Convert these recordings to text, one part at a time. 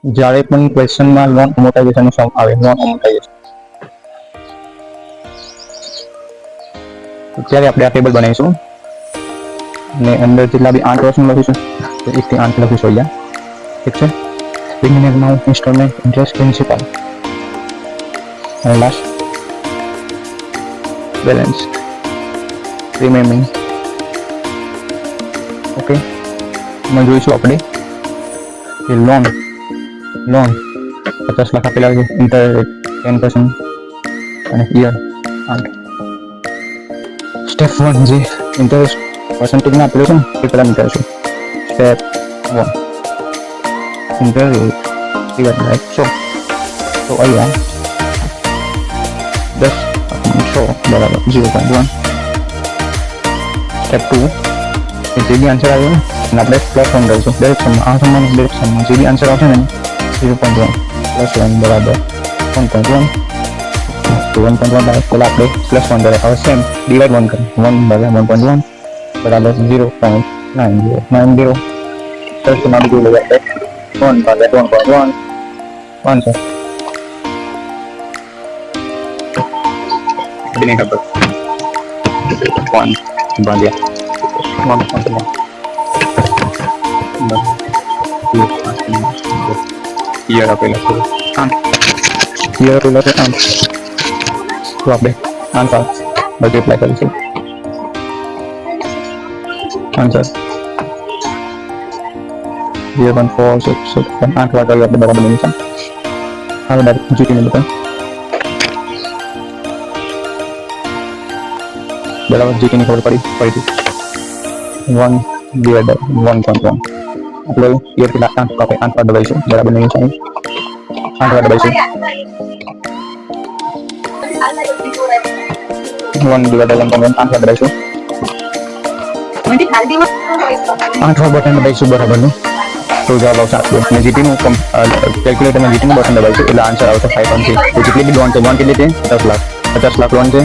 જ્યારે પણ ક્વેશ્ચનમાં નોન અમોર્ટાઇઝેશન સમ આવે, નોન અમોર્ટાઇઝેશન, ત્યારે આપણે આ ટેબલ બનાવીશું અને અંદર જેટલા બી 8 વર્ષનું લખીશું તો 1 થી 8 લખીશું અહીંયા. ઠીક છે. beginning amount, installment, interest, principal and last balance remaining. Okay, એમાં જોઈશું આપણે કે લોન 50 લાખ આપેલા છે, ઇન્ટરેસ્ટ 10% અને યર 8. સ્ટેપ 1 જે ઇન્ટરેસ્ટ પર્સન્ટેજ ના આપેલું છે ને એ પહેલાં નીકળશું. Step 1 interest divide by 100. તો અહીંયા 10 100 બરાબર 0.1. સ્ટેપ 2 જે બી આન્સર આવ્યો ને આપણે પ્લસ 1 કરીશું દરેક સમમાં. આ સમમાં દરેક સમમાં જે બી આન્સર આવશે ને 0.1 પ્લસ 1 બરાબર 1.1. તો 1.1 બાય પહેલાં આપણે પ્લસ 1 કરે. હવે સેમ ડિવાઇડ 1 કરીએ. 1 ભાગ્યા 1.1 બરાબર 0.9090. દસમાં બીજું લઈએ આપણે 1 ભાગ્યા 1.1 આન્સર. બની ખબર 1 ભાગ્યા 1.1 યર આપેલા છે 8. યર આપેલા છે 8. તો આપણે આન્સર મલ્ટીપ્લાય કરીશું. આન્સર 0.466 8 વાર કરી આપણે બરાબર બની છે. હવે ડાયરેક્ટ જીટીને બતાવ બરાબર જીટીની ખબર પડી ફરીથી 1 ડિવાઇડ બાય 1.1 આપણે યર કેટલા 8 આપણે 8 વાર દબાઈશું બરાબર નહીં છે. 8 વાર દબાઈશું 1 ડિવાઇડ બાય 1.1 8 વાર દબાઈશું. 8 વાર બટન દબાઈશું બરાબરનું તો જવાબ આવશે 8. અને જીટીનું કેલ્ક્યુલેટરમાં જીટીનું બટન દબાઈશું એટલે આન્સર આવશે 5.3. તો જેટલી બી લોન છે લોન કેટલી છે 10 લાખ 50 લાખ લોન છે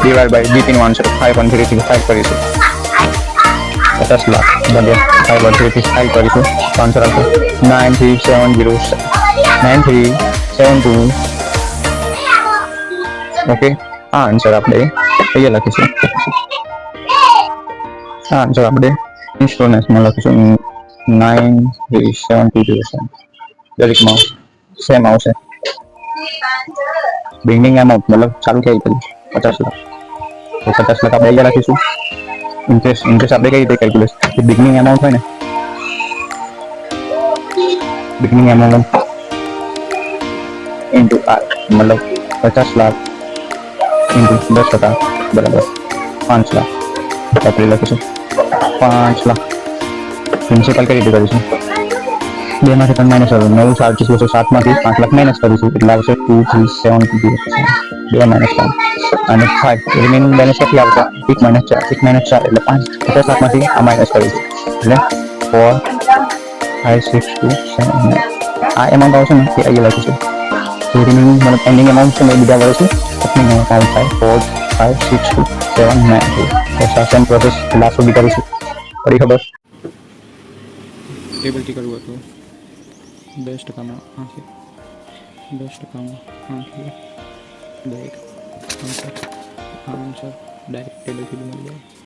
ડિવાઇડ બાય જીટીનું આન્સર 5.3 થી 5 કરીશું. 50 લાખ ભાગ્યા 5.3 થી 5 કરીશું તો આન્સર આવશે 9372. ઓકે, આ આન્સર આપણે અહીંયા લખીશું. આ આન્સર આપણે ઇન્સ્ટોલમેન્ટમાં લખીશું 9372. દરેકમાં સેમ આવશે. બિગનિંગ એમાઉન્ટ મતલબ ચાલુ થઈ ગયું 50 લાખ તો 50 લાખ આપણે અહીંયા લખીશું. ઇન્ટરેસ્ટ આપણે કઈ રીતે કેલ્ક્યુલેટ બિગનિંગ એમાઉન્ટ હોય ને બિગનિંગ એમાઉન્ટ ઇન્ટુ આર મતલબ 50 લાખ ઇન્ટુ 10% બરાબર 5 લાખ આપણે લખીશું 5 લાખ. પ્રિન્સિપલ કઈ રીતે કરીશું 2 માંથી 3 માઇનસ કરો 9 4 7 માંથી 5 લાખ માઇનસ કરીશું એટલે આવશે 2370 2 માઇનસ 5 અને 5 રિમેનિંગ બેલેન્સ કેટલી આવશે 6 માઇનસ 4 એટલે 5 50 લાખમાંથી આ માઇનસ કરીશું એટલે 4 5 6 2 7 આ એમાઉન્ટ આવશે ને એ અહીંયા લખીશું. તો રિમેનિંગ મતલબ એન્ડિંગ એમાઉન્ટ છે ને બીજા વર્ષે ઓપનિંગ એમાઉન્ટ થાય 4 5 6 2 7 9 તો સેમ પ્રોસેસ લાસ્ટ સુધી કરીશું. પડી ખબર ટેબલ ટી કરવું હતું 10%માં 8 10%માં 8 દરેક આન્સર ડાયરેક્ટ ટેબલથી મળી જાય.